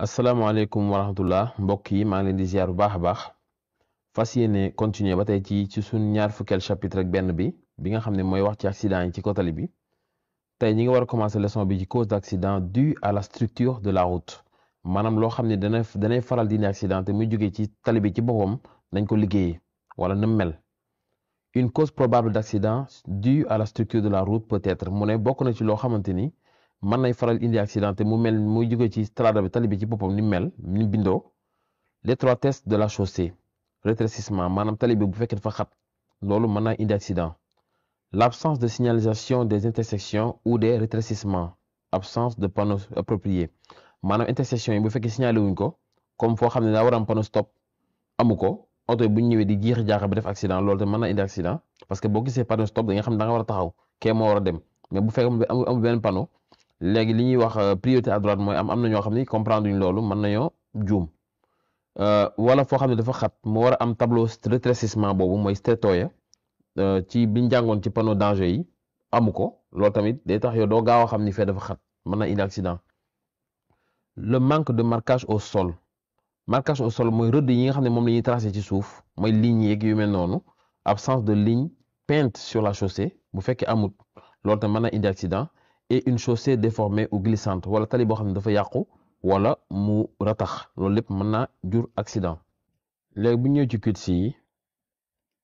asalaamaaleykum wa rahmatullah mbokk yi maa ngi leen di ziar bu baax a baax fas yéene continuer ba tey ci suñ ñaar fukkeel chapitre ak benn bi nga xam ne mooy wax ci accident yi ci kaw tali bi tey ñi nga war a commencer leçon bi ci cause d'accident due à la structure de la route maanaam loo xam ne danay faral di indi accident te muy jógee ci tali bi ci boppam dañ ko liggéeyee wala na mel. Une cause probable d'accident due à la structure de la route peut-être mu ne bokk na ci loo xamante ni mën nay faral indi accident te mu mel muy jóge ci strada bi tali bi ci boppam ni mel ni bindoo l'étroitesse de la chaussée rétrécissement maanaam tali bi bu fekkee dafa xat loolu mën naa indi accident. L'absence de signalisation des intersections ou des rétrécissements absence de panneaux appropriés maanaam intersection yi bu fekkee signalé wuñ ko comme foo xam ne daa war a am panneau stop amu ko oto yi bu ñu ñëwee di jiix jaaxa bi def accident loolu te mën na indi accident parce que boo gisee panneau stop da nga xam ne da nga war a taxaw kee moo war a dem mais bu fekkee amul benn panneau léegi li ñuy wax priorité à droite mooy am na ñoo xam ne comprendre duñ loolu mën nañoo juum wala foo xam ne dafa xat mu war a am tableau rétrécissement boobu mooy stétoya ci biñ jàngoon ci panneau danger yi amu ko loolu tamit day tax yow doo gaaw a xam ni fee dafa xat mën na indi accident. Le manque de marquage au sol marquage au sol mooy rëdd yi nga xam ne moom la ñuy tracé ci suuf mooy lignes yeeg yu mel noonu absence de ligne peinte sur la chaussée bu fekkee amut loolu tamit mën na indi accident. Et une chaussée déformée ou glissante wala tali boo xam ne dafa yàqu wala mu ratax loolu lépp mën naa jur accident. léegi bu ñëw ci quiz yi.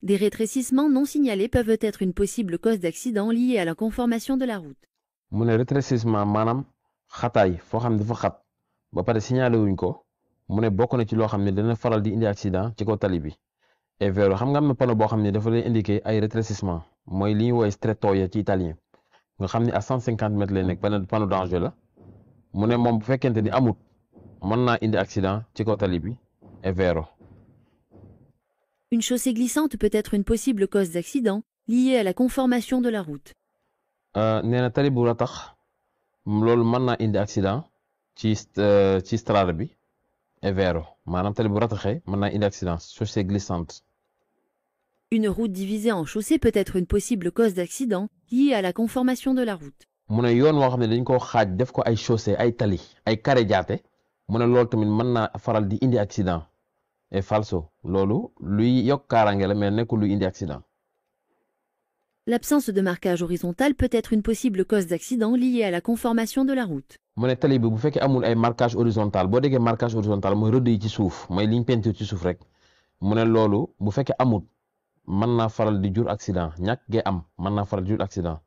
Des rétrécissements non signalés peuvent être une possible cause d'accident liée à la conformation de la route. mu ne rétrécissement maanaam xataay foo xam ne dafa xat ba pare signalé wuñ ko mu ne bokk na ci loo xam ne dana faral di indi accident ci kaw tali bi. et vero xam nga am na panneau boo xam ne dafa lay indiquer ay rétrécissement mooy li ñuy woowee strettoia ci italien. nga xam ne à 150 mètres lay nekk benn panneau danger la mu ne moom bu fekkente ni amut mën naa indi accident ci kaw tali bi et vero. Une chaussée glissante peut être une possible cause d'accident liée à la conformation de la route. nee na tali bu ratax loolu mën naa indi accident ci strada bi et vero maanaam tali bu rataxee mën naa indi accident chaussée glissante. Une route divisée en chaussées peut être une possible cause d'accident liée à la conformation de la route. mu ne yoon woo xam ne dañ koo xaaj def ko ay chaussée ay tali ay carré jaate mu ne loolu tamit mën naa faral di indi accident et falso loolu luy yokk kaaraange la mais nekkul luy indi accident. L'absence de marquage horizontal peut être une possible cause d'accident liée à la conformation de la route. mu ne tali bi bu fekkee amul ay marquage horizontal boo déggee marquage horizontal mooy rëdd yi ci suuf mooy ligne peinture ci suuf rek mu ne loolu bu fekkee amul mën naa faral di jur accident ñàkk gee am mën naa faral di jur accident.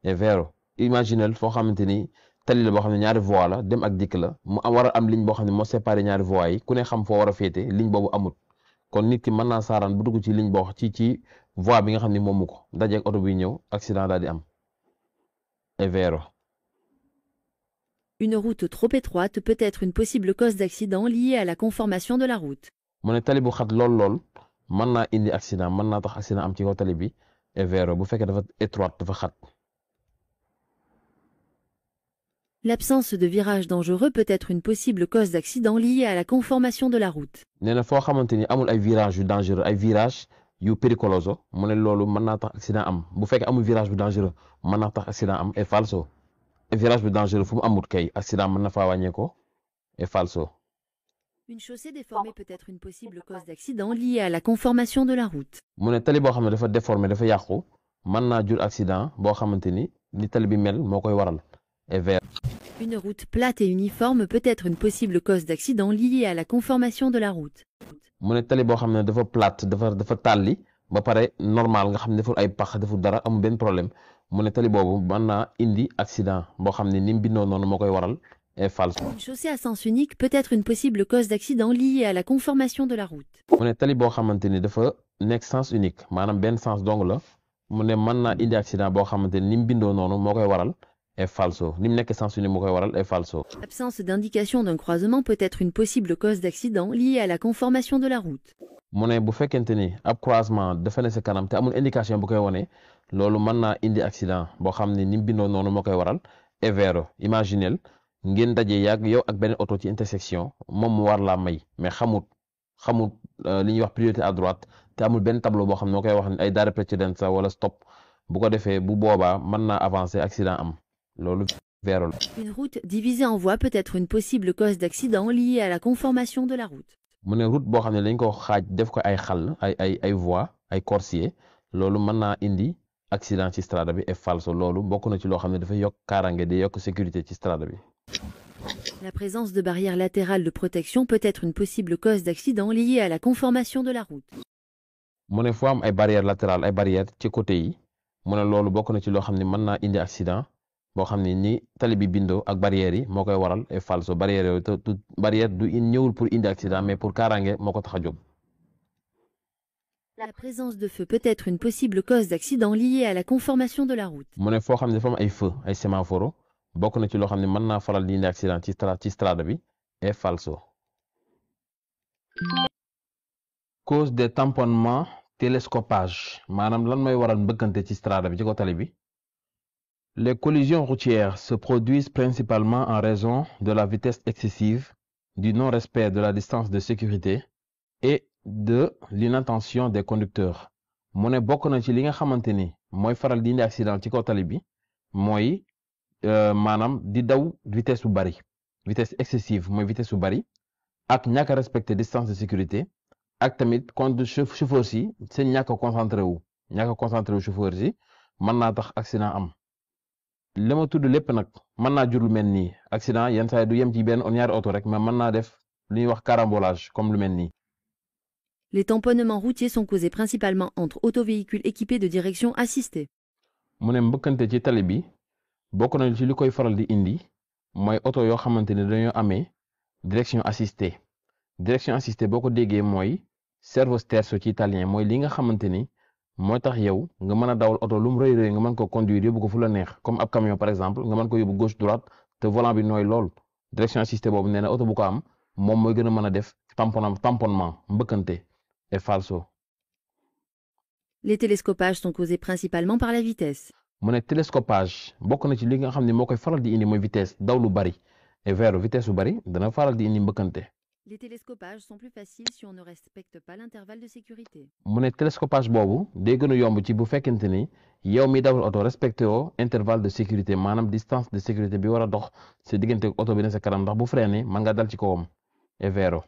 et vero imaginel foo xamante ni tali la boo xam ne ñaari voie la dem ak dikk la mu war a am ligne boo xam ne moo séparé ñaari voies yi ku ne xam foo war a féete ligne boobu amut kon nit ki mën naa saaraan bu dugg ci ligne boo ci voie bi nga xam ne moomu ko dajeeg oto bi ñëw accident daal di am. et vero. Une route trop étroite peut être une possible cause d'accident liée à la conformation de la route. mu ne tali bu xat lool mën naa indi accident mën naa tax accident am ci kaw tali bi et vero bu fekkee dafa étroite dafa xat. L'absence de virage dangereux peut être une possible cause d'accident liée à la conformation de la route. nee na foo xamante ni amul ay virage yu dangereux ay virage yu pericoloso mu ne loolu mën naa tax accident am bu fekkee amul virage bu dangereux mën naa tax accident am et falso. et virage bu dangereux fu mu amut kay accident mën na faa wàññee ko et falso. Une chaussée déformée peut être une possible cause d'accident liée à la conformation de la route. mu ne tali boo xam ne dafa déformé dafa yàqu mën naa jur accident boo xamante ni tali bi mel moo koy waral et vert. Une route plate et uniforme peut être une possible cause d'accident liée à la conformation de la route. mu ne tali boo xam ne dafa plate dafa tàlli ba pare normal nga xam ne deful ay pax deful dara amul benn problème mu ne tali boobu mën naa indi accident boo xam ne ni mu bindoo noonu moo koy waral. et falso. Une chaussée à sens unique peut être une possible cause d'accident liée à la conformation de la route. mu ne tali boo xamante ni dafa nekk sens unique maanaam benn sens dong la mu ne mën naa indi accident boo xamante ni mu bindoo noonu moo koy waral et falso ni mu nekk sens unique moo koy waral et falso. L'absence d'indication d'un croisement peut être une possible cause d'accident liée à la conformation de la route. mu ne bu fekkente ni ab croisement dafa ne sa kanam te amul indication bu koy wane loolu mën naa indi accident boo xam ne ni mu bindoo noonu moo koy waral et vero imaginel ngeen daje yàgg yow ak benn oto ci intersection moom mu war laa may mais xamut li ñuy wax priorité à droite te amul benn tableau boo xam ne moo koy wax ne ay dare précédence wala stop bu ko defee bu boobaa mën naa avancer accident am loolu véro la. Une route divisée en voies peut être une possible cause d'accident liée à la conformation de la route. mu ne route boo xam ne dañ ko xaaj def ko ay xàll ay voies ay corsier loolu mën naa indi accident ci strada bi et falso loolu bokk na ci loo xam ne dafa yokk kaaraange di yokk sécurité ci strada bi. La présence de barrières latérales de protection peut être une possible cause d'accident liée à la conformation de la route. mu ne foo am ay barrières latérales ay barrières ci côté yi mu ne loolu bokk na ci loo xam ne mën naa indi accident boo xam ne ni tali bi bindoo ak barrières yi moo koy waral et falso barrières yooyu te barrière du ñëwul pour indi accident mais pour kaaraange moo ko tax a jóg. La présence de feu peut être une possible cause d'accident liée à la conformation de la route. mu ne foo xam ne dafa am ay feu ay sémaphore bokk na ci loo xam ne mën naa faral di indi accident ci strada bi et falso. cause de tamponnement télescopage maanaam lan mooy waral mbëkkante ci strada bi ci ko tali bi. Les collisions routières se produisent principalement en raison de la vitesse excessive, du non-respect de la distance de sécurité et de l'inattention des conducteurs. mu ne bokk na ci li nga xamante ni mooy faral di indi accident ci kaw tali bi mooy maanaam di daw vitesse bu bari vitesse excessive mooy vitesse bu bari ak ñàkk a respecter distance de sécurité ak tamit chauffeur si seen ñàkk a concentré wu chauffeur si mën naa tax accident am. li ma tudd lépp nag mën naa jur lu mel nii accident yenn saa yi du yem ci benn ñaari oto rek mais mën naa def li ñuy wax carambolage comme lu mel nii. Les tamponnements routiers sont causés principalement entre autovéhicules équipés de direction assistée. mu ne mbëkkante ci tali bi bokk na ci li koy faral di indi mooy oto yoo xamante ne dañoo amee direction assistée boo ko déggee mooy servo sterzo ci italien mooy li nga xamante ni. mooy tax yow nga mën a dawal oto lu mu rëy rëy nga mën ko conduire yóbbu ko fu la neex comme ab camion par exemple nga mën ko yóbbu gauche droite te volant bi nooy lool direction assistée boobu nee na oto bu ko am moom mooy gën a mën a def tamponnement mbëkkante et falso. Les télescopages sont causés principalement par la vitesse. mu ne télescopage bokk na ci li nga xam ne moo koy faral di indi mooy vitesse daw lu bari et vers vitesse bu bari dana faral di indi mbëkkante. Les télescopages sont plus faciles si on ne respecte pas l'intervalle de sécurité. mu ne télescopage boobu day gën a yomb ci bu fekkente ni yow mi dawal oto respecté woo intervalle de sécurité maanaam distance de sécurité bi war a dox sa diggante oto bi ne sa kanam ndax bu freiné mën nga dal ci kawam et vero.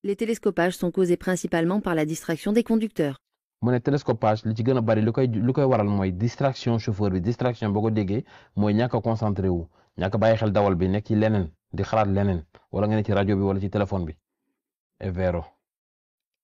Les télescopages sont causés principalement par la distraction des conducteurs. mu ne télescopage li ci gën a bari lu koy waral mooy distraction chauffeur bi distraction boo ko déggee mooy ñàkk a concentré wu ñàkk a bàyyi xel dawal bi nekk ci leneen. di xalaat leneen wala nga ne ci rajo bi wala ci téléphone bi et vero.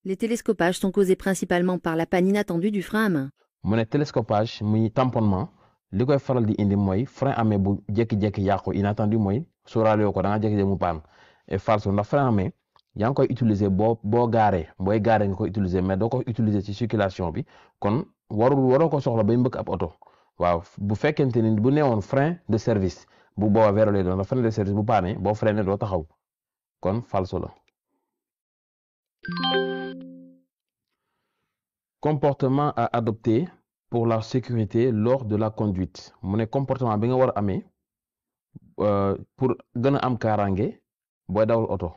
Les télescopages sont causés principalement par la panne inattendue du frein à main. mu ne télescopage muy tamponnement li koy faral di indi mooy frein à main bu jékki-jékki yàqu inattendu mooy sóoraale yoo ko da nga jékki-jékki mu paan et falso ndax frein à main yaa ngi koy utiliser booy gaaree nga koy utiliser mais doo ko utiliser ci circulation bi kon waroo ko soxla bay mbëkk ab oto waaw bu fekkente ni bu neewoon frein de service. bu boobaa véro lay doon frein de service bu paane boo freiné doo taxaw kon falso la. comportement à adopter pour la sécurité lors de la conduite mu ne comportement bi nga war a amee pour gën a am kaaraange booy dawal oto.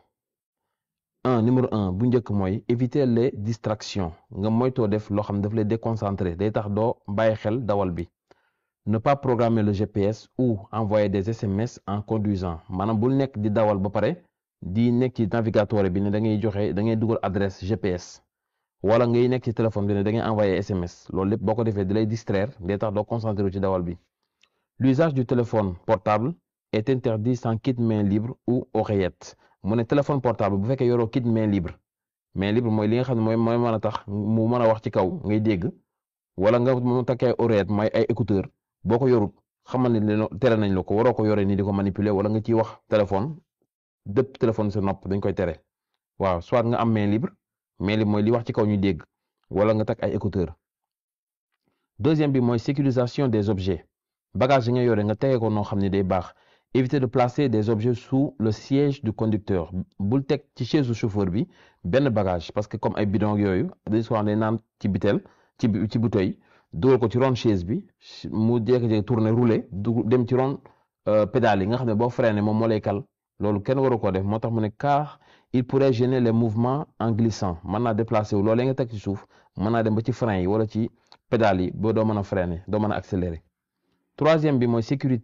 numéro 1 bu njëkk mooy éviter les distractions nga moytoo def loo xam ne daf lay déconcentrer day tax doo bàyyi xel dawal bi. ne pas programmer le GPS ou envoyer des SMS en conduisant maanaam bul nekk di dawal ba pare di nekk ci navigateur bi ne da ngay dugal adresse GPS wala ngay nekk ci téléphone bi ne da ngay envoyer SMS loolu lépp boo ko defee da lay distraire day tax doo concentré ci dawal bi. L'usage du téléphone portable est interdit sans kit main libre ou oreillette mu ne téléphone portable bu fekkee yoroo kit main libre mooy li nga xam ne mooy mën a tax mu mën a wax ci kaw ngay dégg wala nga mu takkee oreillette mooy ay écouteur boo ko yorut xamal ne tere nañ la ko waroo ko yore nii di ko manipuler wala nga ciy wax téléphone dëpp téléphone sa nopp dañ koy tere waaw soit nga am main libre mooy li wax ci kaw ñu dégg wala nga takk ay écouteur. Deuxième bi mooy sécurisation des objets bagage yi nga yore nga tege ko noo xam ne day baax éviter de placer des objets sous le siège du conducteur bul teg ci chaise du chauffeur bi benn bagage parce que comme ay bidon yooyu dañ ko wax ne naan ci bitel ci bouteille dugal ko ci ron chaise bi mu jékki-jékki tourner rouler dem ci ron pédale yi nga xam ne boo freiné moom moo lay kal loolu kenn waru koo def moo tax mu ne car il pourrait gêner les mouvements en glissant mën naa déplacer wu loolu nga teg ci suuf mën naa dem ba ci frein yi wala ci pédale yi boo doo mën a freiner doo mën a accélérer. Troisième bi mooy sécurité